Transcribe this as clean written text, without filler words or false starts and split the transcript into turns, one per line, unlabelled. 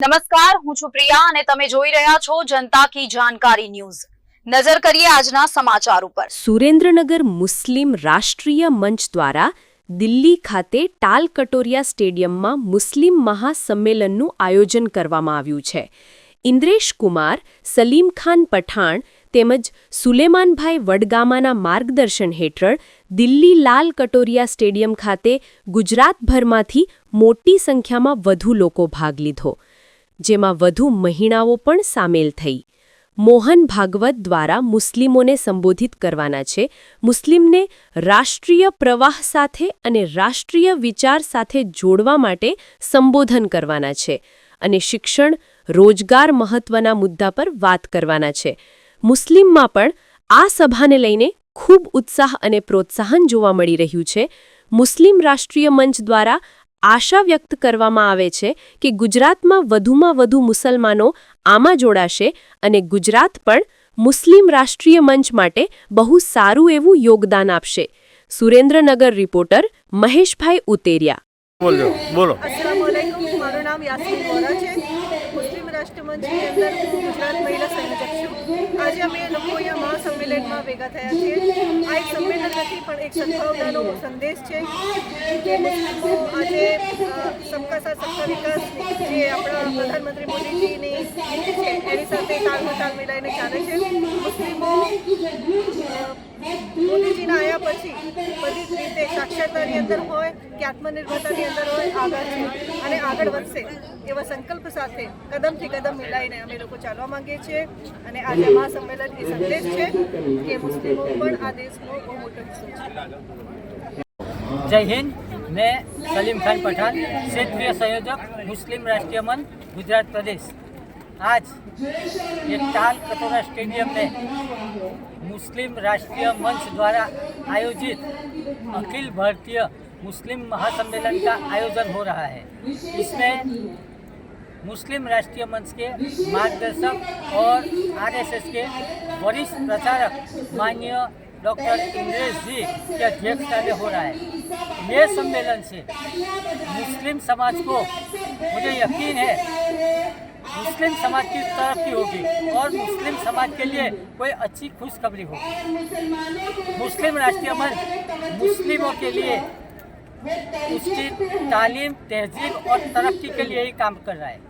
નમસ્કાર, હું છું પ્રિયા અને તમે જોઈ રહ્યા છો જનતા કી જાણકારી ન્યૂઝ। નજર કરીએ આજના સમાચાર ઉપર।
સુરેન્દ્રનગર મુસ્લિમ રાષ્ટ્રીય મંચ દ્વારા દિલ્હી ખાતે ટાલ કટોરિયા સ્ટેડિયમમાં મુસ્લિમ મહાસંમેલનનું આયોજન કરવામાં આવ્યું છે। ઇન્દ્રેશ કુમાર, સલીમ ખાન પઠાણ તેમજ સુલેમાનભાઈ વડગામાના માર્ગદર્શન હેઠળ દિલ્હી લાલ કટોરિયા સ્ટેડિયમ ખાતે ગુજરાતભરમાંથી મોટી સંખ્યામાં વધુ લોકો ભાગ લીધો, જેમાં વધુ મહિલાઓ પણ સામેલ થઈ। મોહન ભાગવત દ્વારા મુસ્લિમોને સંબોધિત કરવાના છે। મુસ્લિમને રાષ્ટ્રીય પ્રવાહ સાથે અને રાષ્ટ્રીય વિચાર સાથે જોડવા માટે સંબોધન કરવાના છે અને શિક્ષણ, રોજગાર મહત્વના મુદ્દા પર વાત કરવાના છે। મુસ્લિમમાં પણ આ સભાને લઈને ખૂબ ઉત્સાહ અને પ્રોત્સાહન જોવા મળી રહ્યું છે। મુસ્લિમ રાષ્ટ્રીય મંચ દ્વારા આશા વ્યક્ત કરવામાં આવે છે કે ગુજરાતમાં વધુમાં વધુ મુસલમાનો આમાં જોડાશે અને ગુજરાત પણ મુસ્લિમ રાષ્ટ્રીય મંચ માટે બહુ સારું એવું યોગદાન આપશે। સુરેન્દ્રનગર રિપોર્ટર મહેશભાઈ ઉતેરિયા।
બોલો।
अस्सलामुअलैकुम, મારું નામ યાસ્મીન વોરા છે। મુસ્લિમ રાષ્ટ્રમંચની અંદર હું ગુજરાત મહિલા સંયોજક છું। આજે અમે લોકો અહીંયા મહાસંમેલનમાં ભેગા થયા છીએ। આ એક સંમેલન નથી પણ એક સદભાવનાનો સંદેશ છે કે મુસ્લિમો આજે સબકા સાથ સબકા વિકાસ જે આપણા પ્રધાનમંત્રી મોદીજીની નીતિ છે એની સાથે તાલમાં તાલ મિલાઈને ચાલે છે। મુસ્લિમો મોદીજીના આવ્યા પછી બધી જ રીતે સાક્ષરતાની અંદર હોય કે આત્મનિર્ભરતાની અંદર હોય આગળ છે અને આગળ વધશે એવા સંકલ્પ સાથે કદમથી કદમ મિલાઈને અમે લોકો ચાલવા માંગીએ છીએ અને આજે મહાસંમેલન એ સંદેશ છે કે મુસ્લિમો પણ આ દેશનો બહુ મોટો હિસ્સો છે।
जय हिंद। मैं सलीम खान पठान, क्षेत्रीय संयोजक मुस्लिम राष्ट्रीय मंच गुजरात प्रदेश। आज ये टाल कटोरा स्टेडियम में मुस्लिम राष्ट्रीय मंच द्वारा आयोजित अखिल भारतीय मुस्लिम महासम्मेलन का आयोजन हो रहा है। इसमें मुस्लिम राष्ट्रीय मंच के मार्गदर्शक और आरएसएस के वरिष्ठ प्रचारक माननीय डॉक्टर इंद्रेश जी की अध्यक्षता में हो रहा है। ये सम्मेलन से मुस्लिम समाज को, मुझे यकीन है, मुस्लिम समाज की तरक्की होगी और मुस्लिम समाज के लिए कोई अच्छी खुशखबरी होगी। मुस्लिम राष्ट्रीय मंच मुस्लिमों के लिए उसकी तालीम, तहजीब और तरक्की के लिए ही काम कर रहा है।